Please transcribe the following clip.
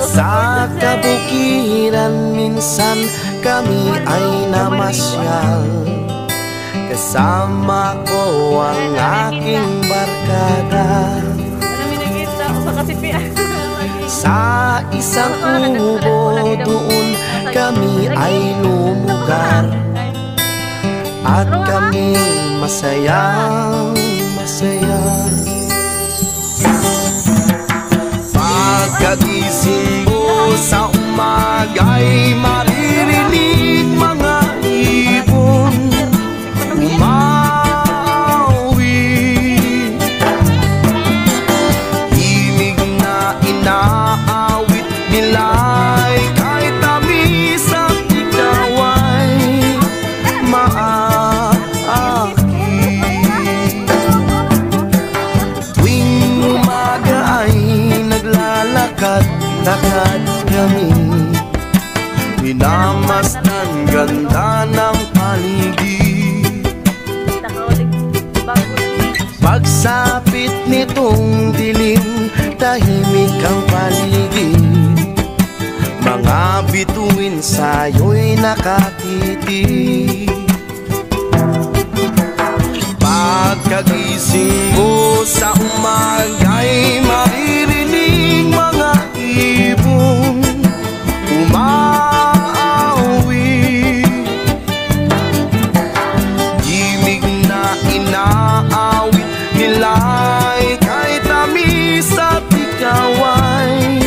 Sa kabukiran minsan kami ay namasyal, kasama ko ang aking barkada. Sa isang kubo doon kami ay lumugar, at kami masayang masaya. Pagkagising mo sa umaga'y maririnig mga ibon umawi. Himig na inaawit nila'y kahit tamis at ikaw ay maaki. Tuwing umaga ay naglalakad-lakad kami, minamasdan ganda ng paligid. Pagsapit nitong dilim, tahimik ang paligid. Mga bituin sa'yo'y nakatitig. Pagkagising mo sa umaga'y maririnig mga ibon umaawi. Himig na inaawit nila'y kahit tamis at ikaw ay